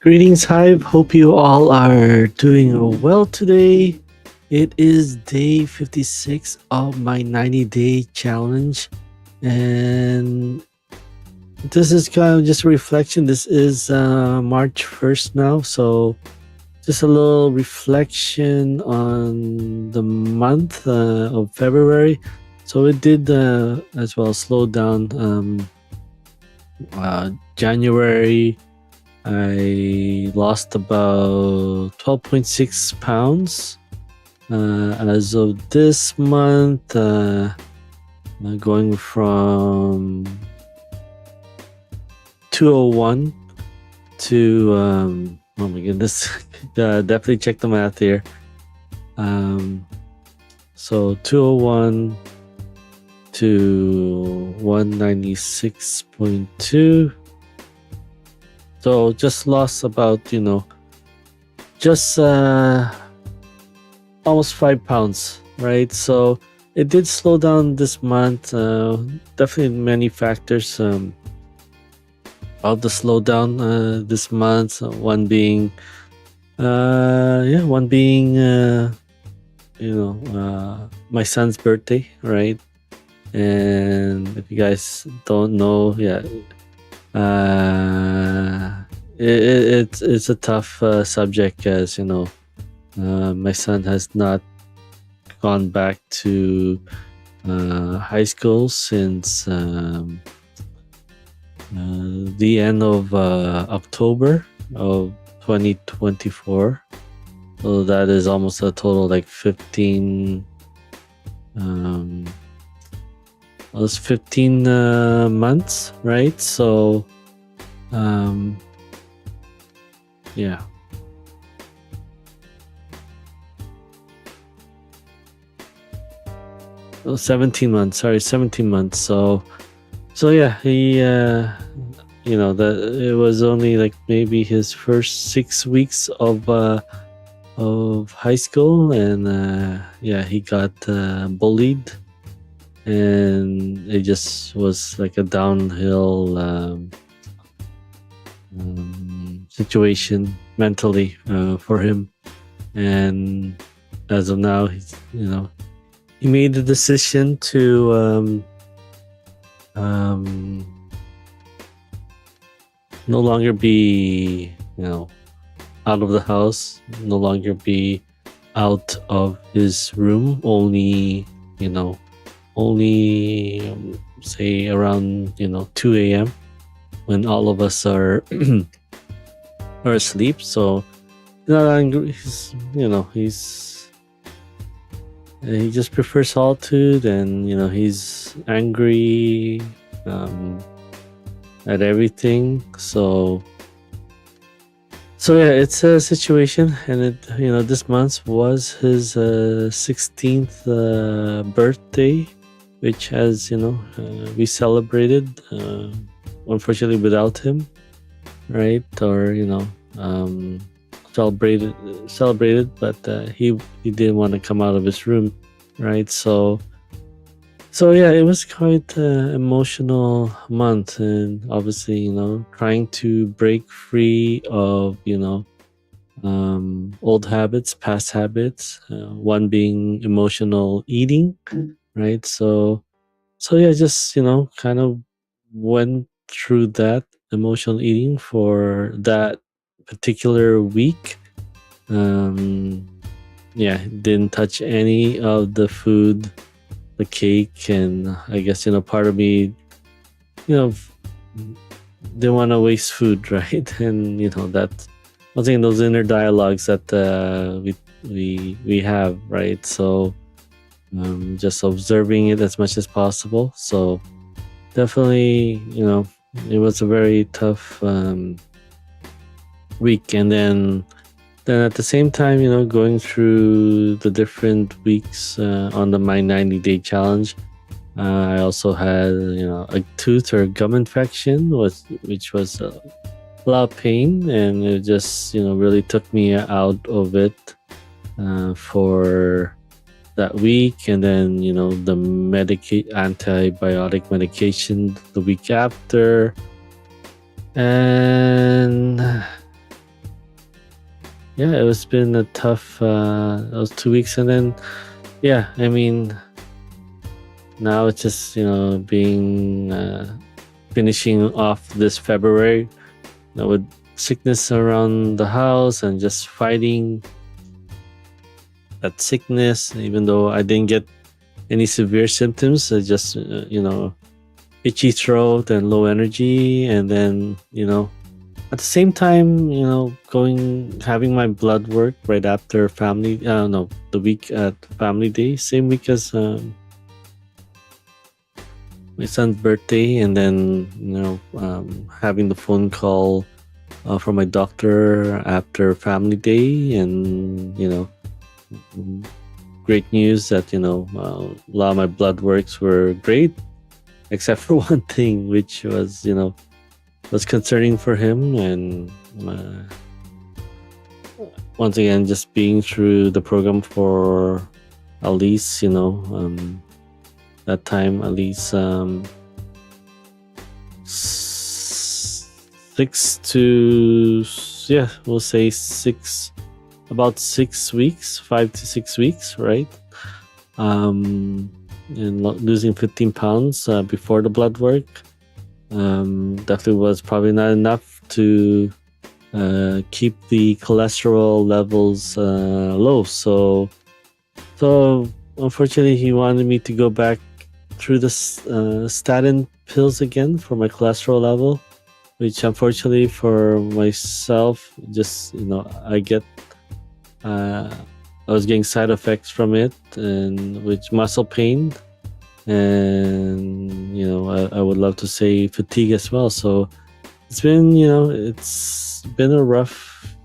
Greetings, Hive. Hope you all are doing well today. It is day 56 of my 90-day challenge. And this is kind of just a reflection. This is March 1st now. So just a little reflection on the month of February. So it did as well slow down. January, I lost about 12.6 pounds. As of this month, going from 201 to, oh my goodness, definitely check the math here. So 201 to 196.2. So just lost about, just almost 5 pounds, right? So it did slow down this month. Definitely many factors of the slowdown this month. One being, my son's birthday, right? And if you guys don't know, it's a tough subject, as my son has not gone back to high school since the end of October of 2024. So that is almost a total like 15 was 15 months, right? So yeah. Oh, 17 months. Sorry, 17 months. So yeah, he that it was only like maybe his first 6 weeks of high school, and he got bullied, and it just was like a downhill situation mentally for him. And as of now, he's he made the decision to no longer be out of the house, no longer be out of his room, only say around 2 a.m. when all of us are are asleep. So not angry. He just prefers solitude, and he's angry at everything. So yeah, it's a situation, and it this month was his 16th birthday, which has we celebrated, unfortunately without him, right? Or celebrated, but he didn't want to come out of his room, right? So yeah, it was quite an emotional month, and obviously trying to break free of old habits, past habits, one being emotional eating, right? So yeah, just kind of went through that emotional eating for that particular week. Didn't touch any of the food, the cake, and I guess part of me didn't want to waste food, right? And that, I think those inner dialogues that we have, right? So just observing it as much as possible. So definitely it was a very tough week. And then at the same time going through the different weeks on my 90-day challenge, I also had a tooth or gum infection, which was a lot of pain, and it just really took me out of it for that week. And then the antibiotic medication the week after. And yeah, it was been a tough those 2 weeks, and then yeah, I mean now it's just being finishing off this February with sickness around the house and just fighting that sickness. Even though I didn't get any severe symptoms, I just itchy throat and low energy, and then at the same time going having my blood work right after family no the week at family day, same week as my son's birthday, and then having the phone call from my doctor after family day, and mm, great news that a lot of my blood works were great, except for one thing, which was concerning for him. And uh, once again, just being through the program for at least that time, at least we'll say about 6 weeks, 5 to 6 weeks, right? And losing 15 pounds before the blood work definitely was probably not enough to keep the cholesterol levels low. So unfortunately, he wanted me to go back through the statin pills again for my cholesterol level, which unfortunately for myself, just I was getting side effects from it, and which muscle pain, and I would love to say fatigue as well. So it's been a rough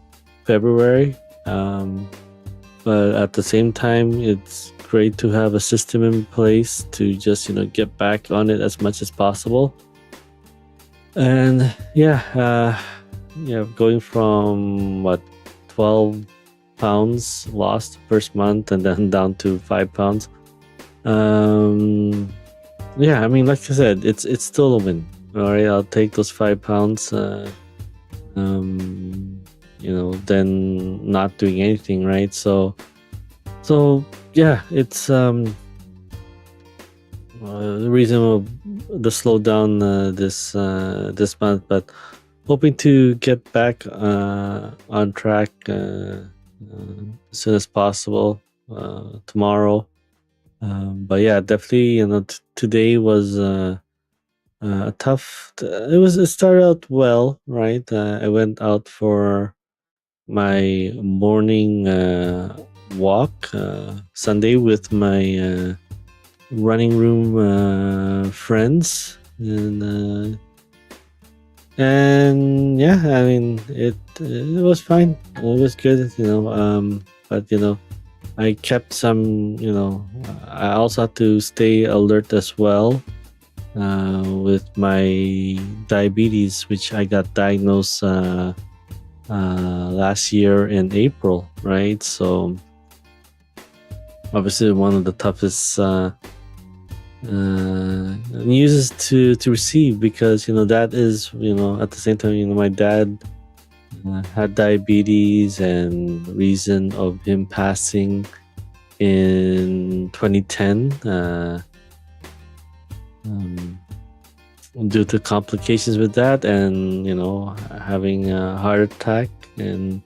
February, but at the same time, it's great to have a system in place to just get back on it as much as possible. And going from 12 pounds lost first month, and then down to 5 pounds. I mean, like I said, it's still a win. All right, I'll take those 5 pounds. Then not doing anything, right? So yeah, it's the reason of the slowdown this month, but hoping to get back on track as soon as possible tomorrow. But yeah, definitely, today was tough. It started out well, right? I went out for my morning walk Sunday with my running room friends, and yeah, I mean it was fine. It was good, but I kept some, I also had to stay alert as well with my diabetes, which I got diagnosed last year in April, right? So obviously one of the toughest news to receive, because that is at the same time my dad had diabetes, and reason of him passing in 2010 due to complications with that, and having a heart attack. And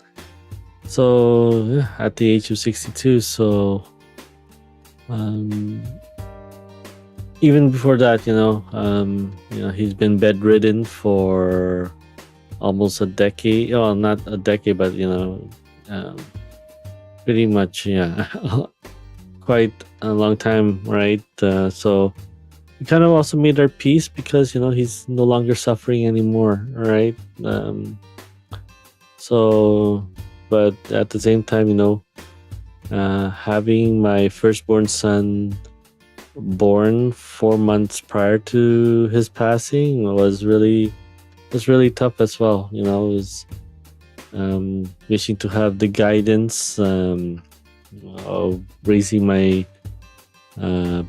so at the age of 62, so even before that, he's been bedridden for almost a decade. Oh, not a decade, but pretty much, yeah, quite a long time, right? So we kind of also made our peace, because he's no longer suffering anymore, right? So, but at the same time, having my firstborn son born 4 months prior to his passing was really tough as well. It was wishing to have the guidance of raising my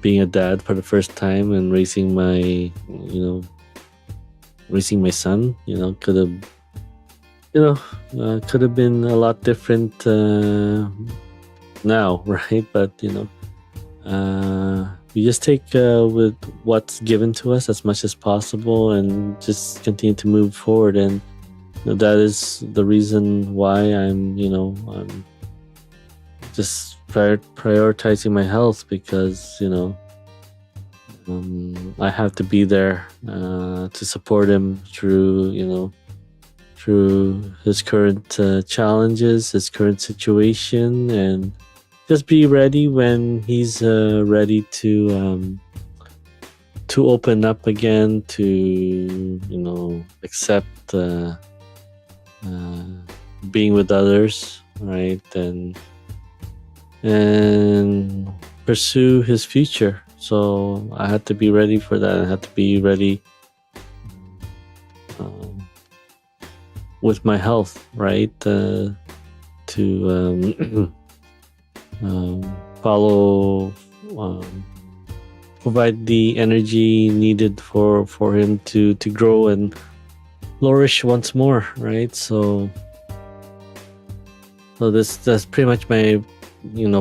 being a dad for the first time, and raising my son. Could have you know, could have been a lot different now, right? But we just take with what's given to us as much as possible, and just continue to move forward. And that is the reason why I'm just prioritizing my health, because I have to be there to support him through his current challenges, his current situation, and just be ready when he's ready to open up again, to accept uh, being with others, right? And pursue his future. So I had to be ready for that. I had to be ready with my health, right? To follow, provide the energy needed for him to grow and flourish once more, right? So that's pretty much my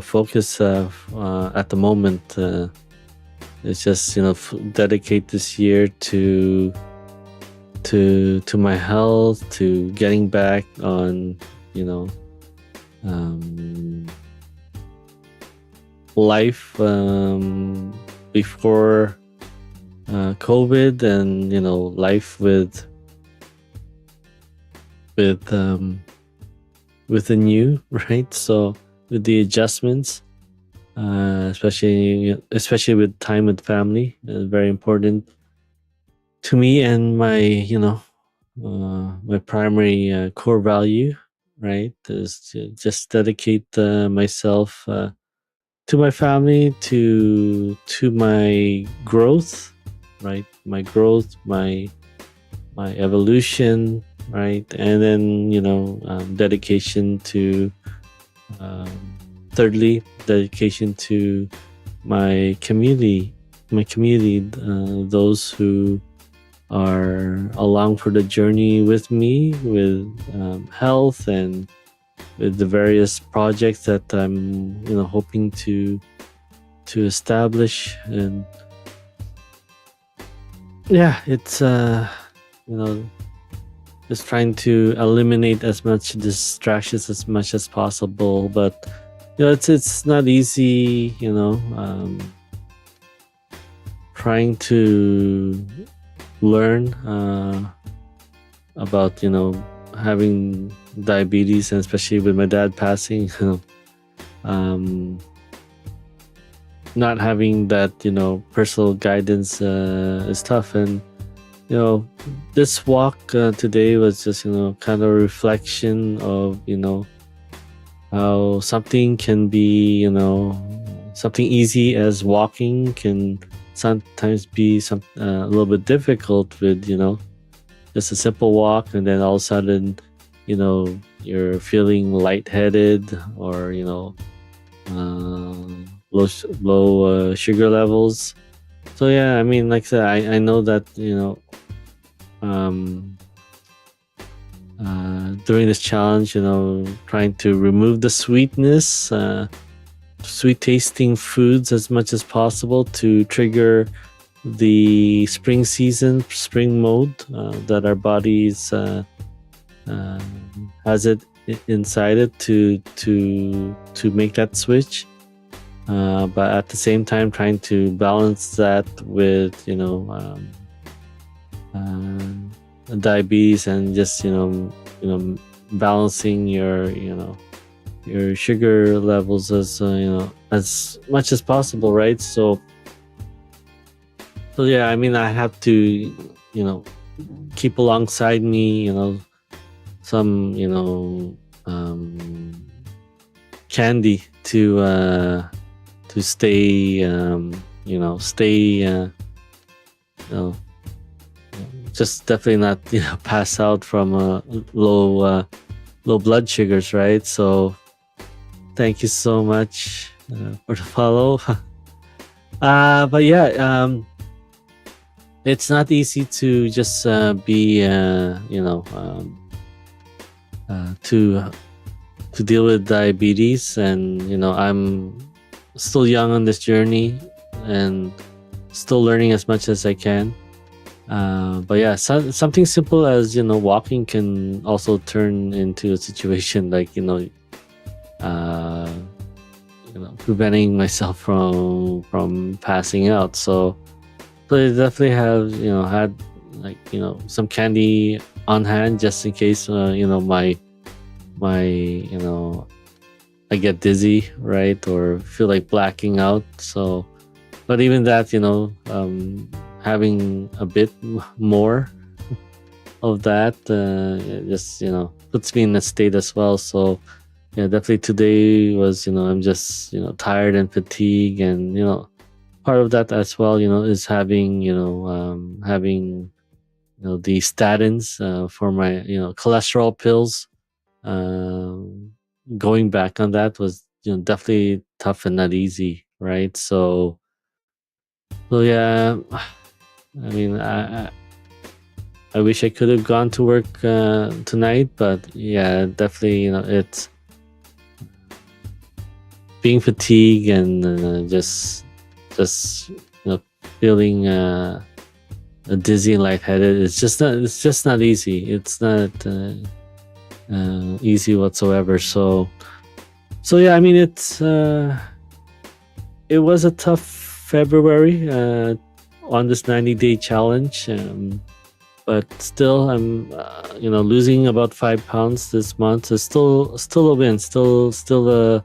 focus at the moment. It's just dedicate this year to my health, to getting back on um, life before COVID, and life with the new, right? So with the adjustments, especially with time with family, very important to me, and my primary core value, right, is to just dedicate myself to my family, to my growth, right? My growth, my evolution, right? And then dedication to thirdly, dedication to my community, those who are along for the journey with me, with health, and with the various projects that I'm hoping to establish. And yeah, it's just trying to eliminate as much distractions as much as possible. But it's not easy, trying to learn about having diabetes, and especially with my dad passing, not having that personal guidance is tough. And this walk today was just kind of a reflection of how something can be something easy as walking can sometimes be a little bit difficult with just a simple walk, and then all of a sudden you're feeling lightheaded, or low sugar levels. So yeah, I mean, like I said, I know that during this challenge, trying to remove the sweetness, sweet tasting foods as much as possible to trigger the spring season, spring mode that our bodies has it inside it to make that switch. But at the same time, trying to balance that with diabetes, and just balancing your sugar levels as as much as possible, right? So yeah, I mean, I have to keep alongside me some candy to stay just definitely not pass out from low blood sugars, right? So thank you so much for the follow. But yeah, it's not easy to just be to deal with diabetes, and I'm still young on this journey and still learning as much as I can. But yeah, something simple as walking can also turn into a situation like uh, preventing myself from passing out. So I definitely have had like some candy on hand just in case my I get dizzy, right, or feel like blacking out. So, but even that, having a bit more of that it just puts me in a state as well. So yeah, definitely today was I'm just tired and fatigued, and part of that as well is having the statins for my cholesterol pills. um Going back on that was definitely tough and not easy, right? So yeah, I mean, I wish I could have gone to work tonight, but yeah, definitely it's being fatigued and just feeling dizzy and lightheaded. It's just not easy. It's not easy whatsoever. So yeah, I mean, it was a tough February on this 90-day challenge. But still, I'm losing about 5 pounds this month. It's still a win, still a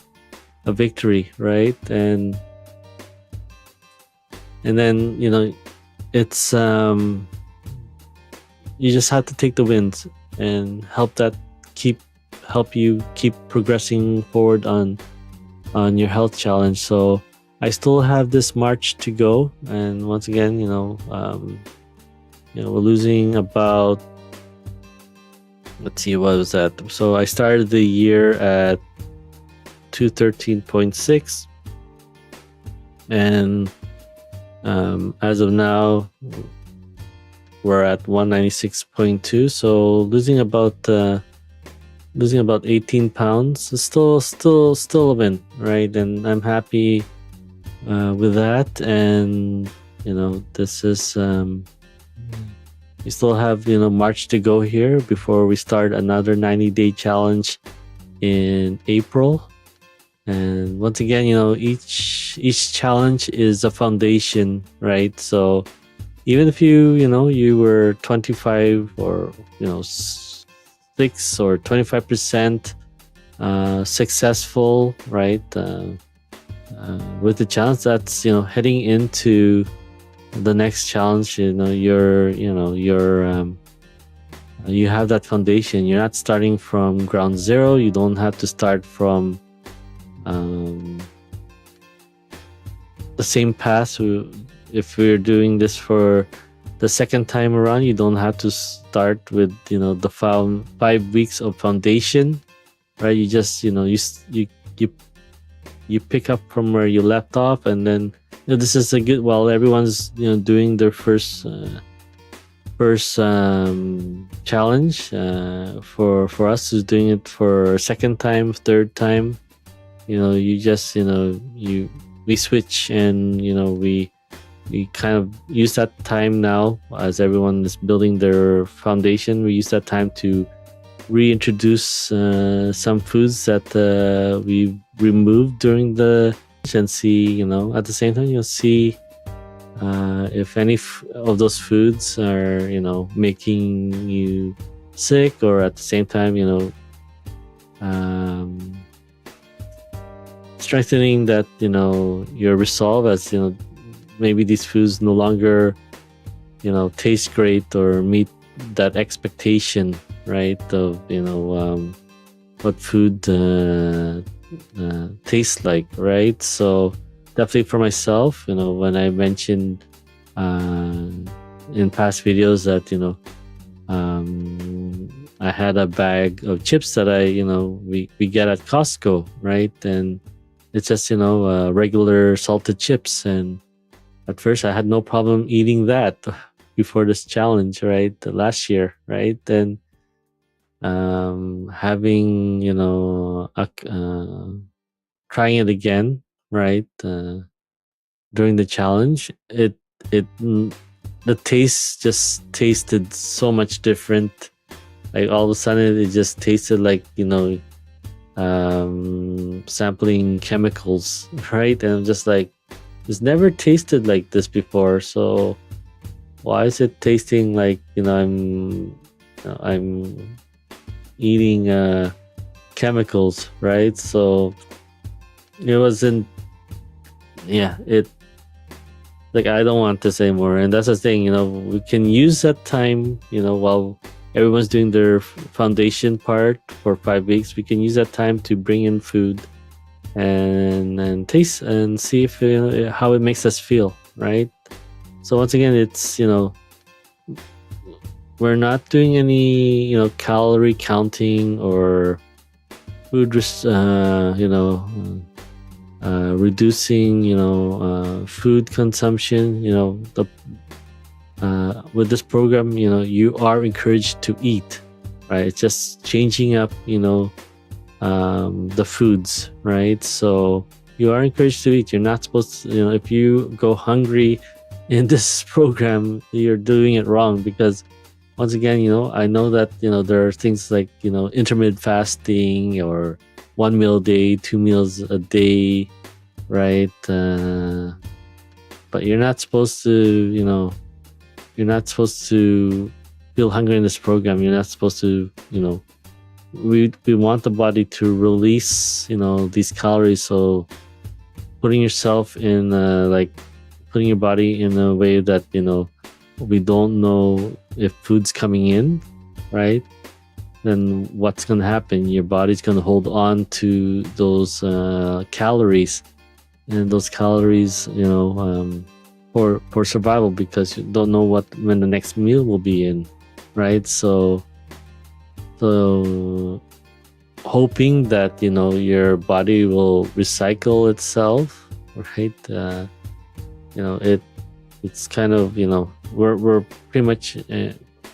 victory, right? And then it's you just have to take the wins and keep help you keep progressing forward on your health challenge. So I still have this March to go, and once again, we're losing about, let's see, what was that? So I started the year at 213.6, and as of now we're at 196.2. So losing about 18 pounds is still a win, right? And I'm happy with that. And this is we still have March to go here before we start another 90-day challenge in April. And once again, each challenge is a foundation, right? So even if you were 25 or 6 or 25% successful, right? With the challenge, that's heading into the next challenge. You have that foundation. You're not starting from ground zero. You don't have to start from the same path. If we're doing this for the second time around, you don't have to start with the 5 weeks of foundation, right? You just you pick up from where you left off, and then this is a good, while everyone's doing their first challenge. For us who's doing it for second time, third time, you just we switch, and we kind of use that time now as everyone is building their foundation. We use that time to reintroduce some foods that we removed during the, and see at the same time you'll see if any of those foods are making you sick, or at the same time strengthening that your resolve, as maybe these foods no longer taste great or meet that expectation, right, of what food tastes like, right? So definitely for myself, when I mentioned in past videos that I had a bag of chips that we get at Costco, right? And it's just regular salted chips, and at first I had no problem eating that before this challenge, right, last year, right? And having trying it again, right? During the challenge, it the taste just tasted so much different. Like all of a sudden, it just tasted like sampling chemicals, right? And I'm just like, it's never tasted like this before. So why is it tasting like I'm eating chemicals, right? So it wasn't. Yeah, it like I don't want this anymore, and that's the thing. We can use that time. While everyone's doing their foundation part for 5 weeks, we can use that time to bring in food and taste and see if how it makes us feel, right? So once again, it's we're not doing any calorie counting or food reducing food consumption. With this program, you are encouraged to eat, right? It's just changing up the foods, right? So you are encouraged to eat. You're not supposed to, if you go hungry in this program, you're doing it wrong. Because once again, I know that there are things like intermittent fasting or 1 meal a day, 2 meals a day, right? But you're not supposed to feel hungry in this program. You're not supposed to we want the body to release these calories. So putting yourself in putting your body in a way that we don't know if food's coming in, right? Then what's going to happen? Your body's going to hold on to those calories, and those calories for survival, because you don't know when the next meal will be in, right? So hoping that your body will recycle itself, right? It's kind of we're pretty much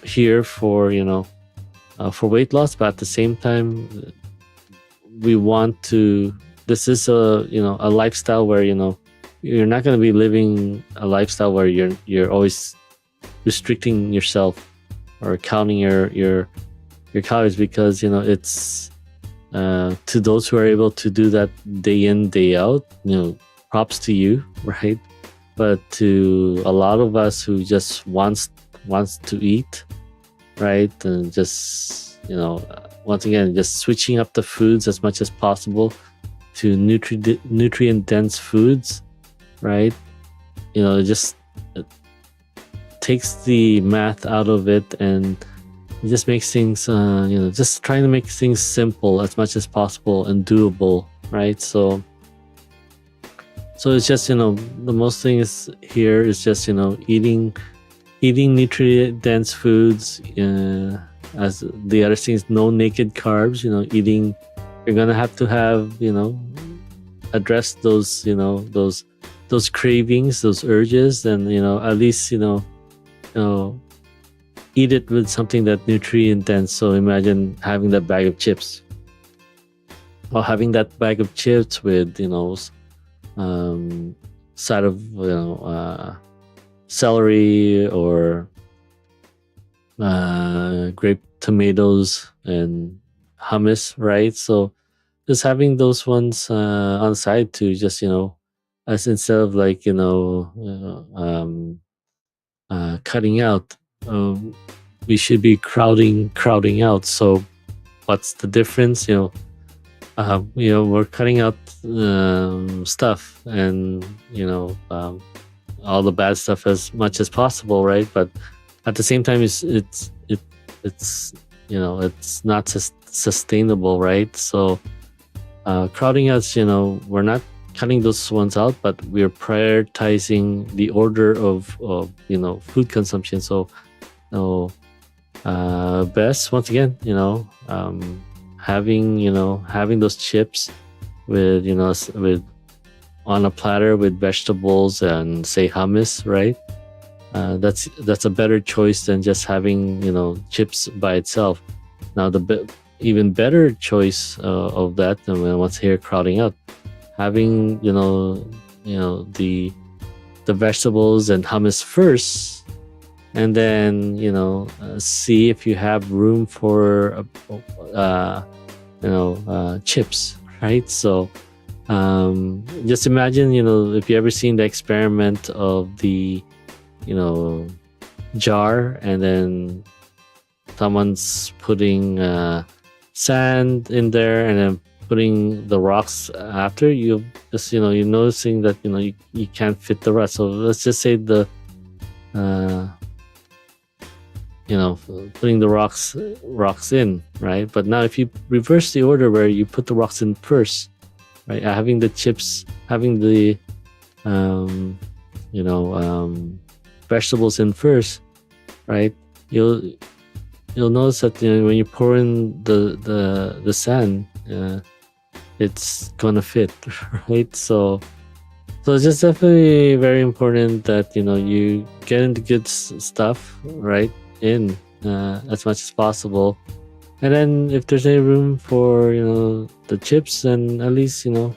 here for weight loss, but at the same time we want to. This is a lifestyle where you're not going to be living a lifestyle where you're always restricting yourself or counting your calories, because it's to those who are able to do that day in, day out, props to you, right? But to a lot of us who just wants to eat, right, and just once again, just switching up the foods as much as possible to nutrient dense foods, right? It just takes the math out of it, and it just makes things just trying to make things simple as much as possible and doable, right? So it's just the most thing is here is just eating nutrient dense foods. As the other thing is no naked carbs. You're gonna have to have address those those cravings, those urges, and at least eat it with something that nutrient dense. So imagine having that bag of chips, or having that bag of chips with side of celery or grape tomatoes and hummus, right? So just having those ones on the side to just as instead of cutting out, we should be crowding out. So what's the difference? We're cutting out stuff and all the bad stuff as much as possible, right? But at the same time, it's not sustainable, right? So crowding out, we're not cutting those ones out, but we're prioritizing the order of food consumption. So best, once again, having those chips with with on a platter with vegetables and say hummus, right? That's a better choice than just having chips by itself. Now even better choice of that, once here crowding out, having the vegetables and hummus first, and then see if you have room for chips, right? So just imagine, if you ever seen the experiment of the jar, and then someone's putting sand in there and then putting the rocks after, you just you're noticing that you can't fit the rest. So let's just say the putting the rocks in, right? But now if you reverse the order, where you put the rocks in first, right, having the chips, having the vegetables in first, right, you'll notice that when you pour in the sand, it's gonna fit, right? So it's just definitely very important that you get into good stuff, right, in as much as possible. And then if there's any room for the chips, then at least you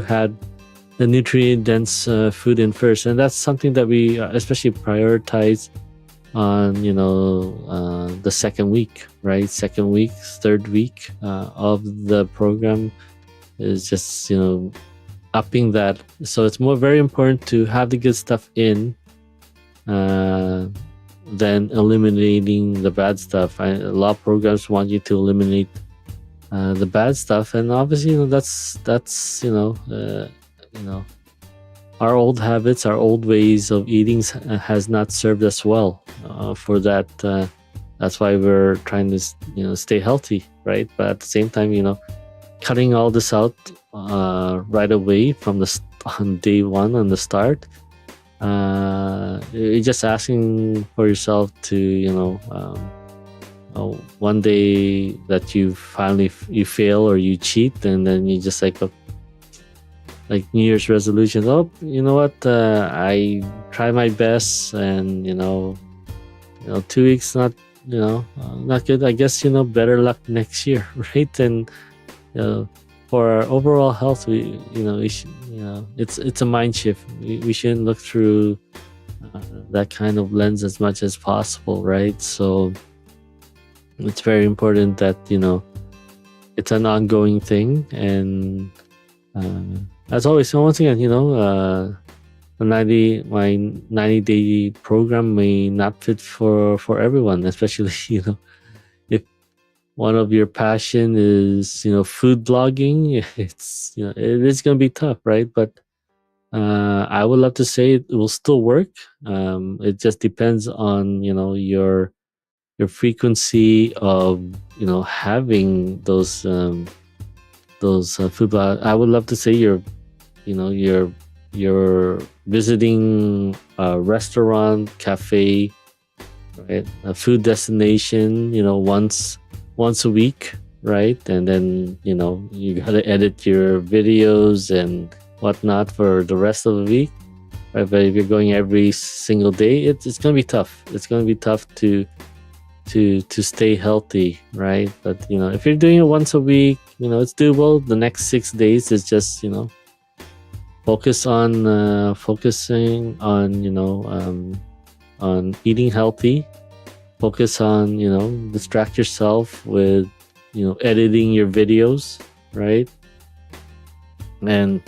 had the nutrient dense food in first. And that's something that we especially prioritize on the second week, right? Second week, third week of the program is just upping that. So it's very important to have the good stuff in than eliminating the bad stuff. A lot of programs want you to eliminate the bad stuff, and obviously that's our old habits, our old ways of eating has not served us well for that. That's why we're trying to stay healthy, right? But at the same time, cutting all this out right away on day one, on the start, you're just asking for yourself to one day that you fail or you cheat, and then you just like New Year's resolutions. Oh, you know what? I try my best, and 2 weeks not good. I guess better luck next year, right? And for our overall health, it's a mind shift. We shouldn't look through that kind of lens as much as possible, right? So it's very important that it's an ongoing thing, and as always. So once again, my 90-day program may not fit for everyone, especially if one of your passion is food blogging. It is going to be tough, right? But I would love to say it will still work. It just depends on your frequency of having those food blog. I would love to say you're visiting a restaurant, cafe, right, a food destination once a week, right? And then you gotta edit your videos and whatnot for the rest of the week, right? But if you're going every single day, it's gonna be tough. It's gonna be tough to stay healthy, right? But if you're doing it once a week, it's doable. The next 6 days is just focusing on eating healthy. Focus on distract yourself with editing your videos, right? And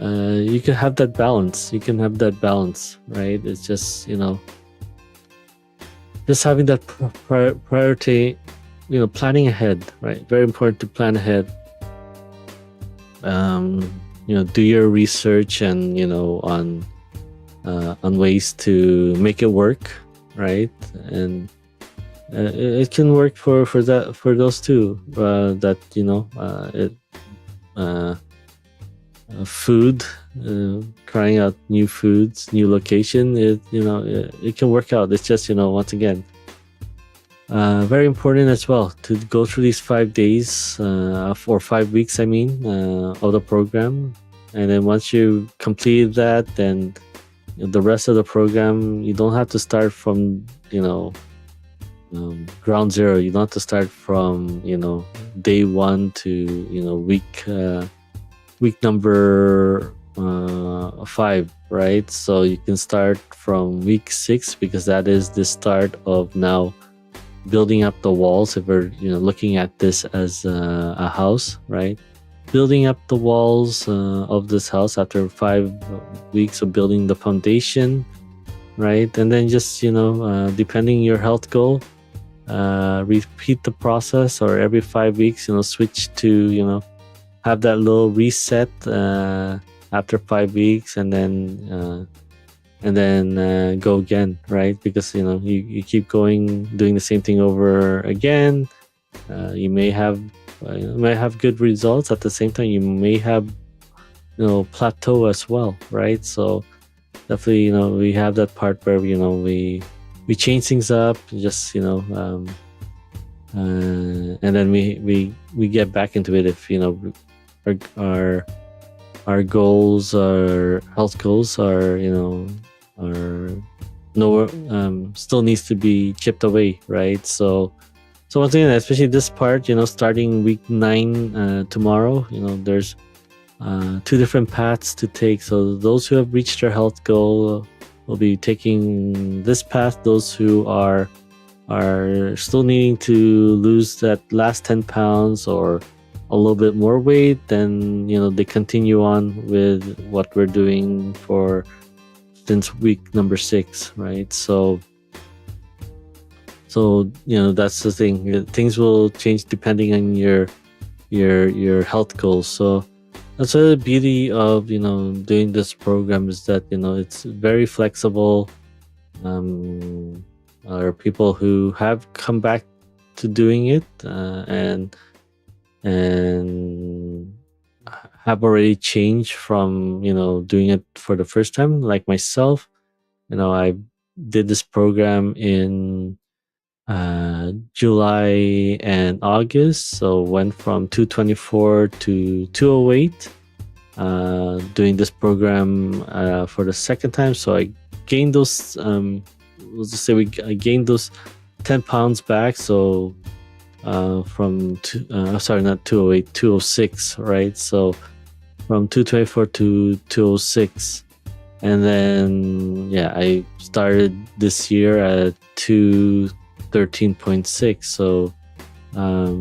you can have that balance. Right? It's just just having that priority, planning ahead, right? Very important to plan ahead. Do your research and on ways to make it work, right? And it can work for those two. Food, trying out new foods, new location. It can work out. It's just once again, very important as well to go through these 5 days for 5 weeks. I mean, of the program, and then once you complete that, then the rest of the program, you don't have to start from ground zero. You don't have to start from day one to week number 5, right? So you can start from week 6 because that is the start of now building up the walls. If we're looking at this as a house, right? Building up the walls of this house after 5 weeks of building the foundation, right? And then just depending your health goal, repeat the process, or every 5 weeks switch to have that little reset after 5 weeks, and then go again, right? Because you keep going, doing the same thing over again. You may have good results. At the same time, you may have plateau as well, right? So definitely we have that part where we change things up, just and then we get back into it if our goals, our health goals are are nowhere, still needs to be chipped away, right? So once again, especially this part, starting week 9 tomorrow, there's 2 different paths to take. So those who have reached their health goal will be taking this path. Those who are still needing to lose that last 10 pounds or a little bit more weight, then they continue on with what we're doing since week number 6, right? So that's the thing. Things will change depending on your health goals. So that's the beauty of doing this program, is that it's very flexible. There are people who have come back to doing it and have already changed from doing it for the first time, like myself. I did this program in July and August, so went from 224 to 208, doing this program for the second time. So I gained those let's just say I gained those 10 pounds back. So from not 208, 206, right? So from 224 to 206, and then I started this year at 213.6. So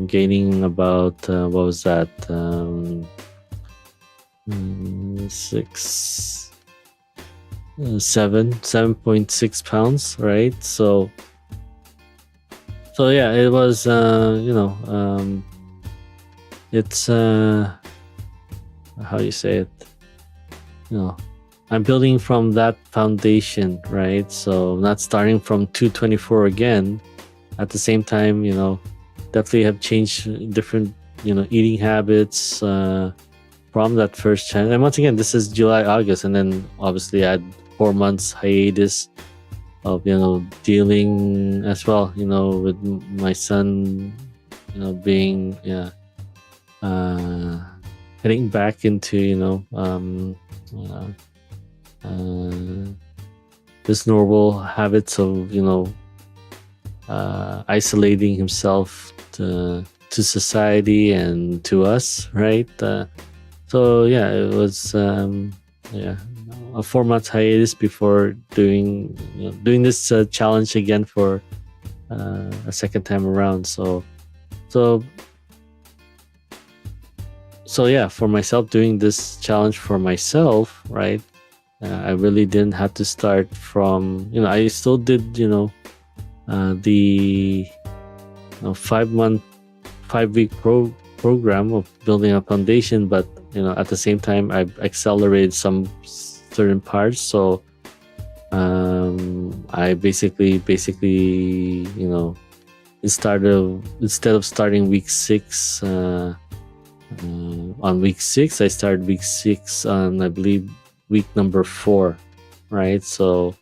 gaining about what was that, 7.6 pounds, right? So it was it's how you say it, I'm building from that foundation, right? So not starting from 224 again. At the same time, definitely have changed different eating habits from that first challenge. And once again, this is July, August, and then obviously I had 4 months hiatus of dealing as well with my son being heading back into this normal habits of isolating himself to society and to us, right? So it was a 4 month hiatus before doing this challenge again for a second time around. So for myself, doing this challenge for myself, right? I really didn't have to start from I still did the 5-week program of building a foundation, but at the same time I accelerated some certain parts. So I basically instead of starting week 6 on week 6, I started week 6 on, I believe, week number 4, right? So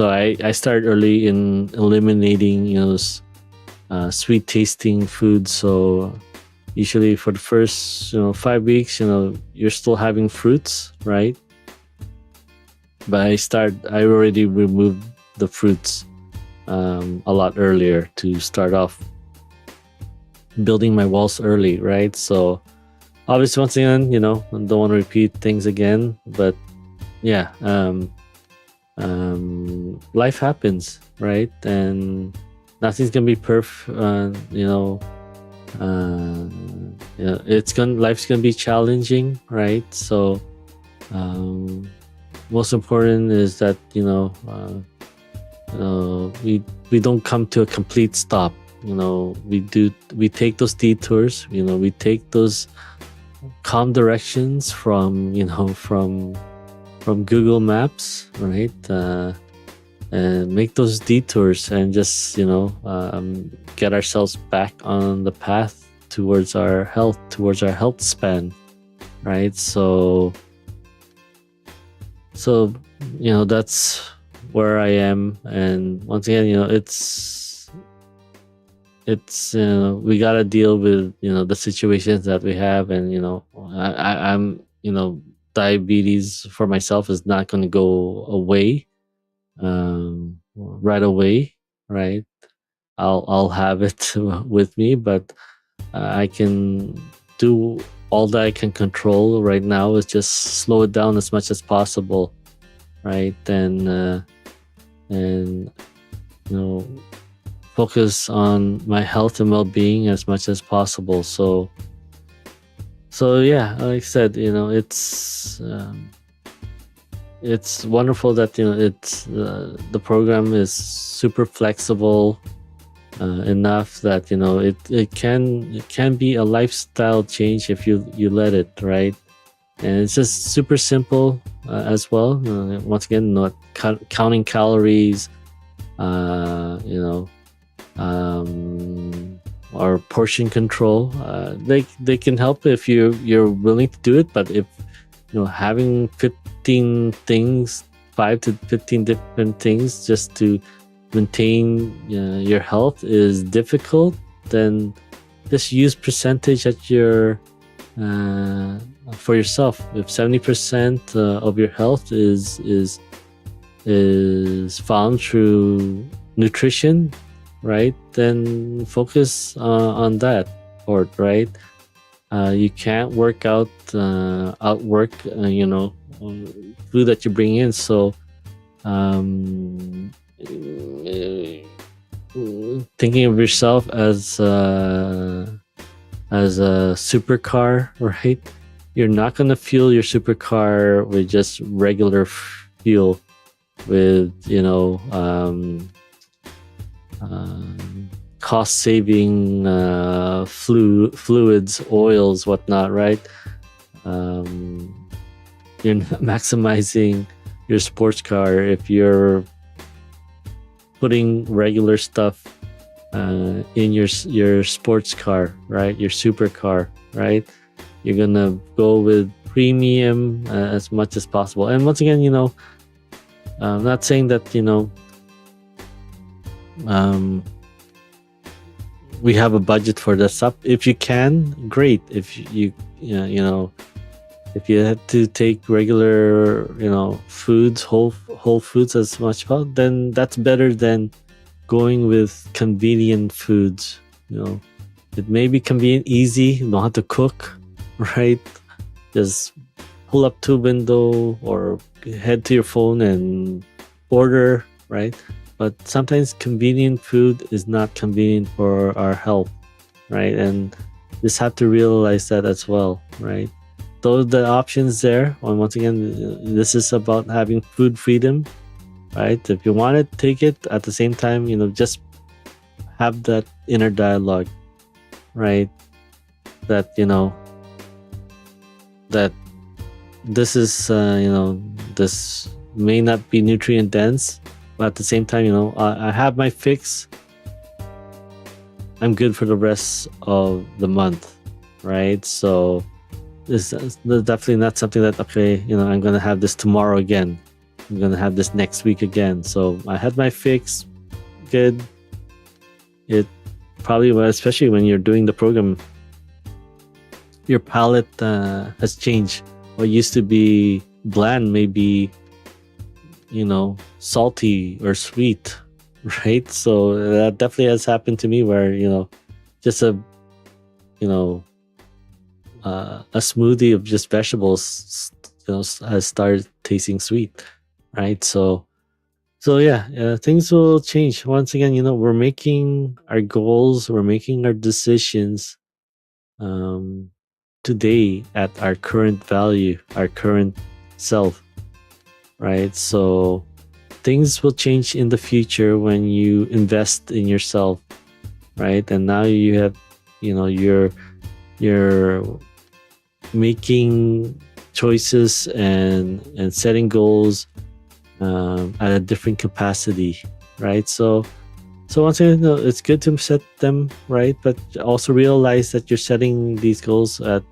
I started early in eliminating sweet tasting foods. So usually for the first 5 weeks, you're still having fruits, right? But I already removed the fruits a lot earlier to start off building my walls early, right? So obviously, once again, I don't want to repeat things again, but yeah, life happens, right? And nothing's gonna be perfect. Life's gonna be challenging, right? So most important is that we don't come to a complete stop. We take those detours. We take those calm directions from Google Maps, right? And make those detours and just get ourselves back on the path towards our health span, right? So that's where I am. And once again, it's we gotta deal with the situations that we have. And I'm diabetes for myself is not going to go away right away, right? I'll have it with me, but I can do all that I can control right now is just slow it down as much as possible, right? And focus on my health and well-being as much as possible. So yeah, like I said, it's wonderful that it's the program is super flexible enough that it can be a lifestyle change if you let it, right? And it's just super simple as well. Once again, not counting calories, or portion control. They can help if you're willing to do it, but if having 15 things, 5 to 15 different things just to maintain your health is difficult, then just use percentage at your for yourself. If 70% of your health is found through nutrition, right, then focus on that part, right? You can't work out outwork food that you bring in. So thinking of yourself as a supercar, right? You're not going to fuel your supercar with just regular fuel with cost-saving fluids, oils, whatnot, right? You're not maximizing your sports car if you're putting regular stuff in your sports car, right? Your supercar, right? You're gonna go with premium as much as possible. And once again, I'm not saying that we have a budget for this up. If you can, great. If you if you had to take regular foods, whole foods as much as, then that's better than going with convenient foods. It may be convenient, easy, you don't have to cook, right? Just pull up to a window or head to your phone and order, right? But sometimes convenient food is not convenient for our health, right? And just have to realize that as well, right? Those are the options there. And once again, this is about having food freedom, right? If you want it, take it. At the same time, just have that inner dialogue, right? That that this is this may not be nutrient dense, but at the same time, I have my fix. I'm good for the rest of the month, right? So this is definitely not something that, okay, I'm going to have this tomorrow again. I'm going to have this next week again. So I had my fix. Good. It probably, especially when you're doing the program, your palate has changed. What used to be bland may be salty or sweet, right? So that definitely has happened to me where, just you know, a smoothie of just vegetables, has started tasting sweet, right? So yeah, things will change. Once again, we're making our goals, we're making our decisions um, today at our current value, our current self, right? So things will change in the future when you invest in yourself, right? And now you have, you're making choices and setting goals at a different capacity, right? So once again, it's good to set them right, but also realize that you're setting these goals at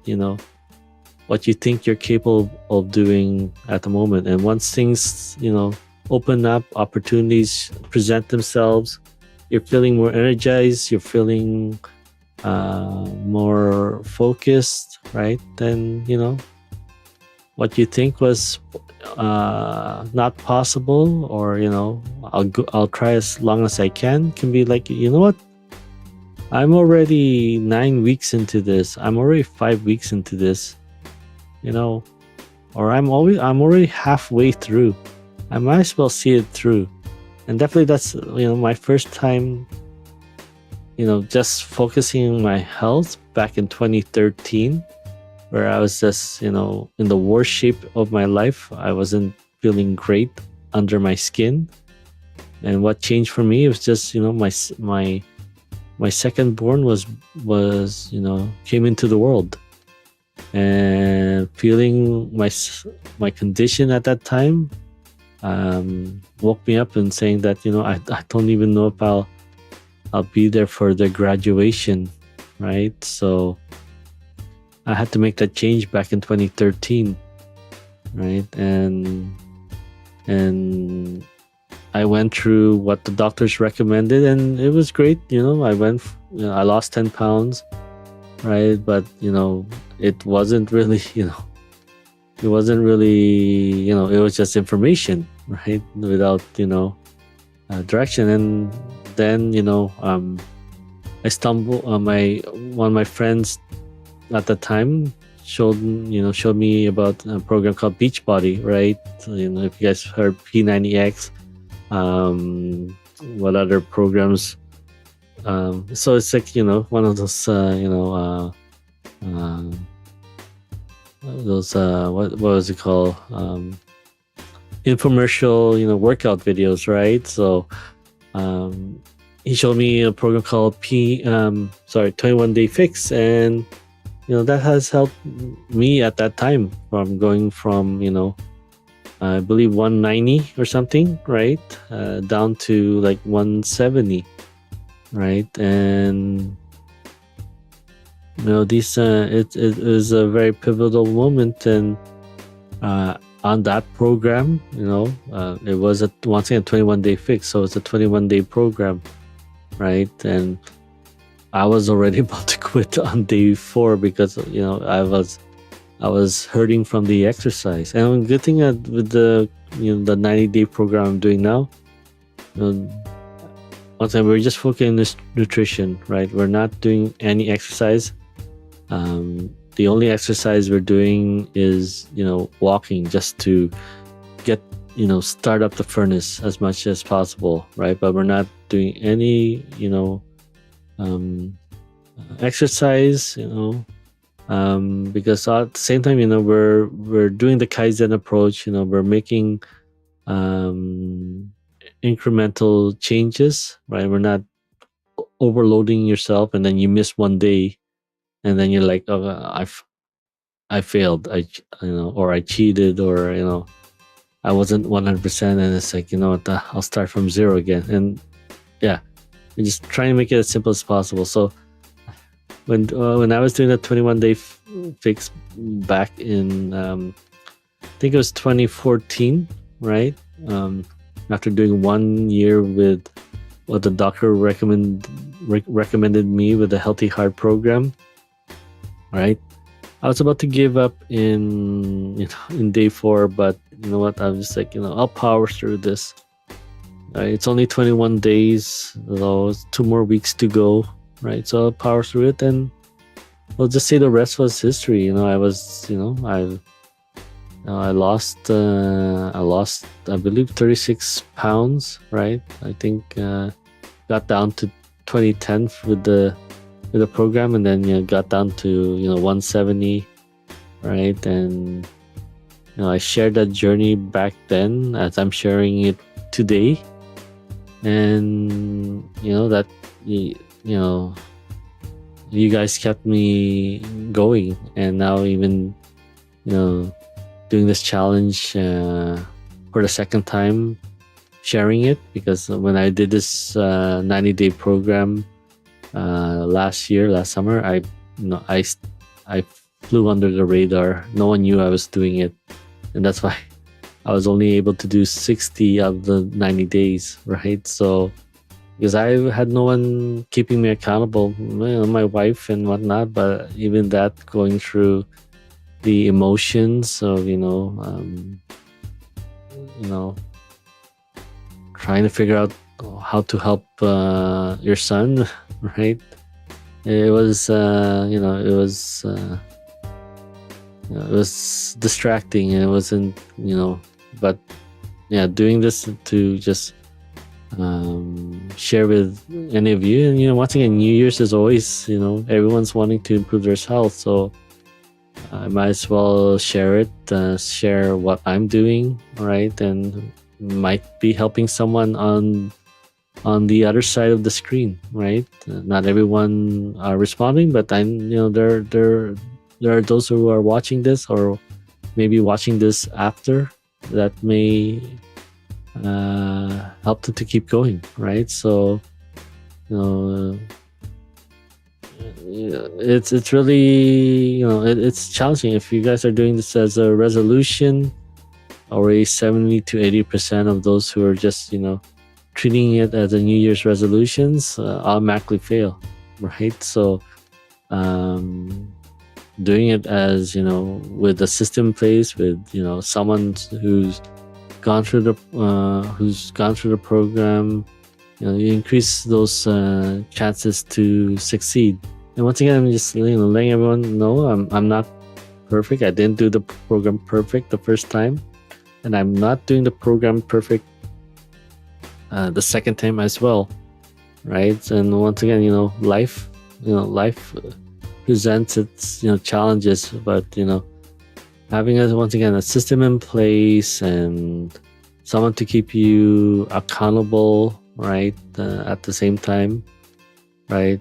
what you think you're capable of doing at the moment. And once things open up, opportunities present themselves, you're feeling more energized, you're feeling more focused, right? Then what you think was not possible, or I'll try as long as I can be like, what, I'm already 9 weeks into this, I'm already 5 weeks into this, or I'm already halfway through, I might as well see it through. And definitely that's my first time just focusing on my health back in 2013, where I was just, in the worst shape of my life. I wasn't feeling great under my skin. And what changed for me was just, my second born was came into the world, and feeling my condition at that time woke me up and saying that, I don't even know if I'll be there for the graduation, right? So I had to make that change back in 2013, right? And I went through what the doctors recommended, and it was great. I lost 10 pounds, right? But it wasn't really, it wasn't really, it was just information, right? Without direction. And then I stumbled on one of my friends at the time showed me about a program called Beachbody, right? So, if you guys heard P90X, what other programs? So it's like one of those what was it called? Infomercial workout videos, right? So he showed me a program called 21-day fix, and that has helped me at that time from going from I believe 190 or something, right, down to like 170, right? And this it is a very pivotal moment. And on that program, it was once again 21-day fix, so it's a 21-day program, right? And I was already about to quit on day 4 because I was hurting from the exercise. And good thing that with the the 90-day program I'm doing now, once again, we're just focusing on this nutrition, right? We're not doing any exercise. The only exercise we're doing is walking, just to get start up the furnace as much as possible, right? But we're not doing any exercise, because at the same time, we're doing the Kaizen approach. We're making incremental changes, right? We're not overloading yourself, and then you miss one day, and then you're like, oh, I failed, or I cheated, or I wasn't 100%, and it's like, I'll start from zero again. And yeah, we're just trying to make it as simple as possible. So when I was doing the 21-day fix back in I think it was 2014, right? After doing 1 year with what the doctor recommended me with the Healthy Heart program, right? I was about to give up in in day 4, but you know what? I was just like, I'll power through this. It's only 21 days, though. It's 2 more weeks to go, right? So I'll power through it, and I'll just say the rest was history. I was, I lost, I believe, 36 pounds, right? I think got down to 2010 with the program, and then got down to 170, right? And I shared that journey back then as I'm sharing it today, and that you know you guys kept me going, and now even doing this challenge for the second time, sharing it, because when I did this 90-day program last summer, I flew under the radar. No one knew I was doing it, and that's why I was only able to do 60 of the 90 days, right? So because I had no one keeping me accountable, my wife and whatnot, but even that, going through the emotions of trying to figure out how to help your son, right? It was it was distracting, and it wasn't, but yeah, doing this to just share with any of you. And once again, New Year's is always, everyone's wanting to improve their health, so I might as well share it, share what I'm doing, right? And might be helping someone on the other side of the screen, right? Not everyone are responding, but I'm, there are those who are watching this, or maybe watching this after, that may help them to keep going, right? So it's really, it's challenging. If you guys are doing this as a resolution, already 70 to 80% of those who are just treating it as a New Year's resolutions automatically fail, right? So doing it as with a system in place, with someone who's gone through the program, you increase those chances to succeed. And once again, I'm just letting everyone know I'm not perfect. I didn't do the program perfect the first time, and I'm not doing the program perfect the second time as well, right? And once again, life presents its challenges, but having once again a system in place and someone to keep you accountable, right, at the same time, right,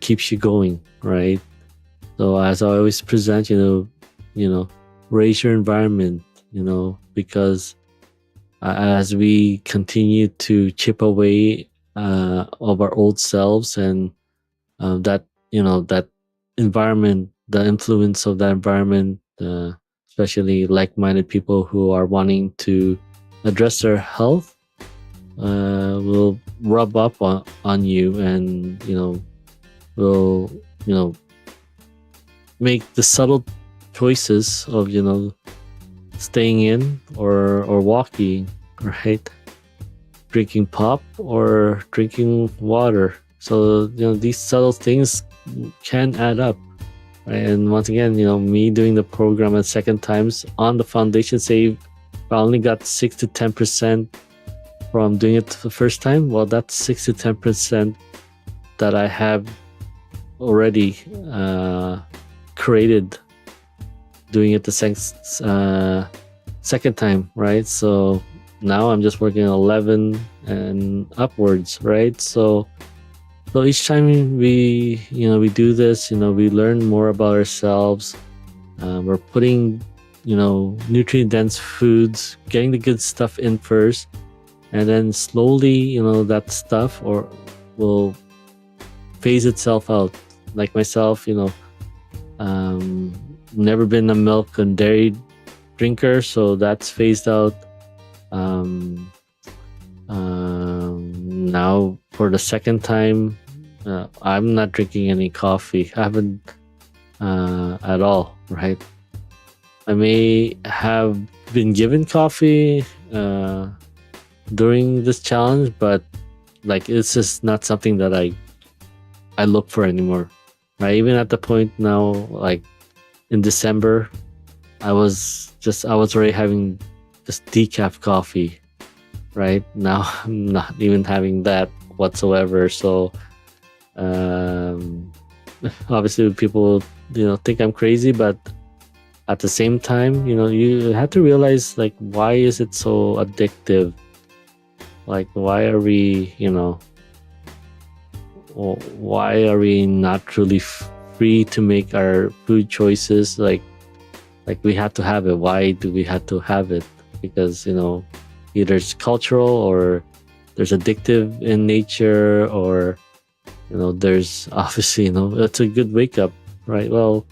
keeps you going, right? So as I always present, raise your environment, because as we continue to chip away of our old selves, and that that environment, the influence of that environment, especially like-minded people who are wanting to address their health, will rub up on you, and will make the subtle choices of staying in or walking, right? Drinking pop or drinking water. So these subtle things can add up, right? And once again, me doing the program a second times on the foundation, say I only got 6 to 10% from doing it the first time. Well, that's 6 to 10% that I have already created doing it the second time, right? So now I'm just working 11 and upwards, right? So each time we do this, we learn more about ourselves. We're putting nutrient dense foods, getting the good stuff in first, and then slowly that stuff will phase itself out. Like myself, never been a milk and dairy drinker, so that's phased out. Now for the second time, I'm not drinking any coffee. I haven't at all, right? I may have been given coffee during this challenge, but like it's just not something that I look for anymore. Right? Even at the point now, like in December, I was already having just decaf coffee. Right now, I'm not even having that whatsoever. So um, obviously, people think I'm crazy, but at the same time, you have to realize like why is it so addictive? Like why are we, why are we not truly free to make our food choices? Like we have to have it. Why do we have to have it? Because either it's cultural or there's addictive in nature, or there's obviously it's a good wake up, right? Well,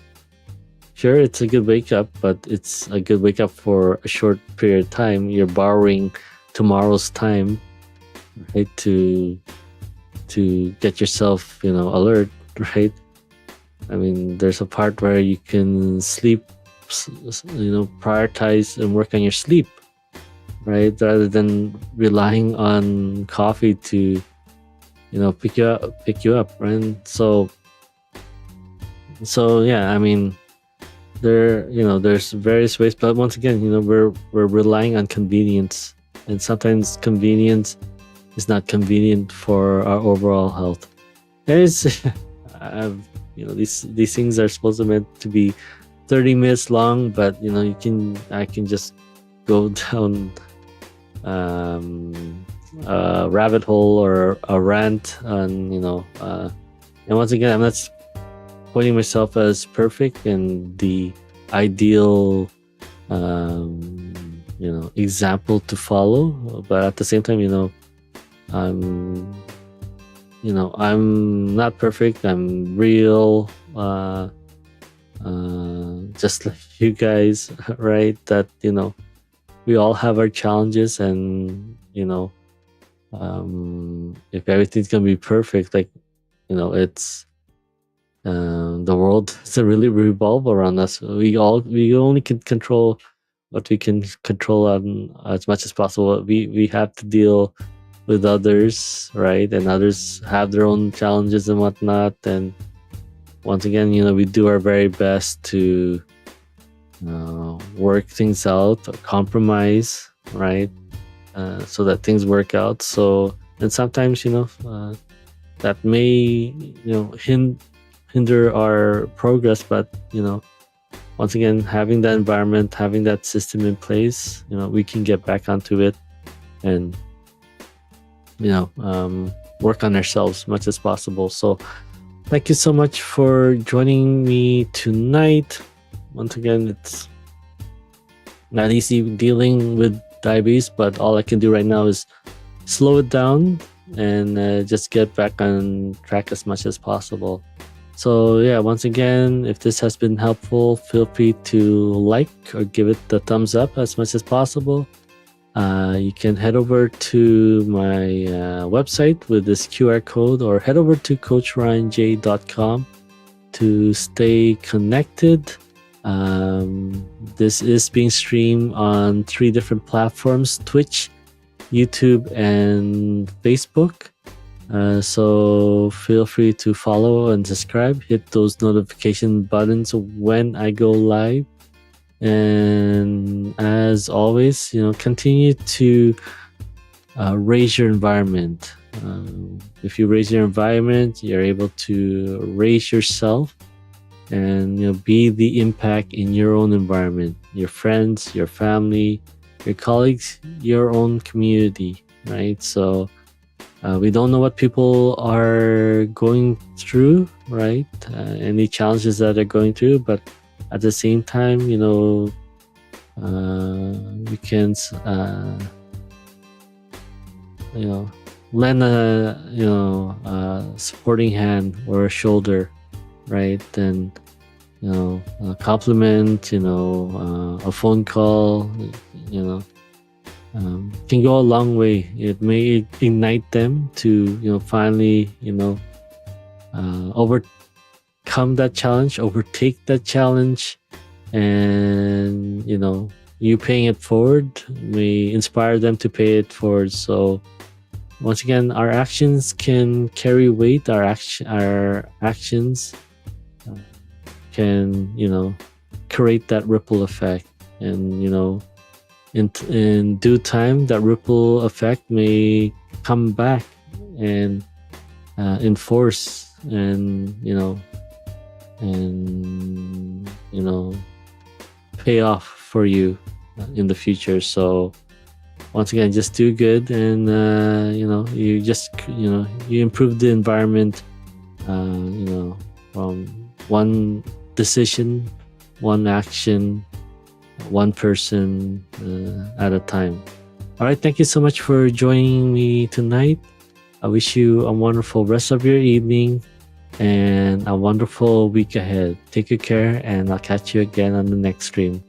sure, it's a good wake up, but it's a good wake up for a short period of time. You're borrowing tomorrow's time, right? To get yourself alert, right? I mean, there's a part where you can sleep, prioritize and work on your sleep, right? Rather than relying on coffee to pick you up, right? So yeah, I mean, there's various ways, but once again, we're relying on convenience, and sometimes convenience is not convenient for our overall health. There's I've, these things are supposed to meant to be 30 minutes long, but I can just go down a rabbit hole or a rant on and once again, I'm not pointing myself as perfect and the ideal example to follow, but at the same time, I'm I'm not perfect. I'm real, just like you guys, right? That we all have our challenges, and if everything's gonna be perfect, like it's the world doesn't really revolve around us. We only can control what we can control on as much as possible. We have to deal with others, right? And others have their own challenges and whatnot. And once again, we do our very best to work things out, compromise, right? So that things work out. So, and sometimes, that may, hinder our progress, but, once again, having that environment, having that system in place, we can get back onto it and, work on ourselves as much as possible. So thank you so much for joining me tonight. Once again, it's not easy dealing with diabetes, but all I can do right now is slow it down and just get back on track as much as possible. So yeah, once again, if this has been helpful, feel free to like or give it the thumbs up as much as possible. You can head over to my website with this QR code, or head over to coachryanj.com to stay connected. This is being streamed on 3 different platforms: Twitch, YouTube, and Facebook. So feel free to follow and subscribe, hit those notification buttons when I go live. And as always, continue to raise your environment. If you raise your environment, you're able to raise yourself and be the impact in your own environment, your friends, your family, your colleagues, your own community, right? So we don't know what people are going through, right? Any challenges that they're going through, but at the same time, we can lend a supporting hand or a shoulder, right? And a compliment, a phone call, can go a long way. It may ignite them to finally overcome overcome that challenge, overtake that challenge, and you paying it forward may inspire them to pay it forward. So once again, our actions can carry weight. Our actions can create that ripple effect, and in due time, that ripple effect may come back and enforce and pay off for you in the future. So once again, just do good, and you just you improve the environment, from one decision, one action, one person at a time. All right, thank you so much for joining me tonight. I wish you a wonderful rest of your evening and a wonderful week ahead. Take good care, and I'll catch you again on the next stream.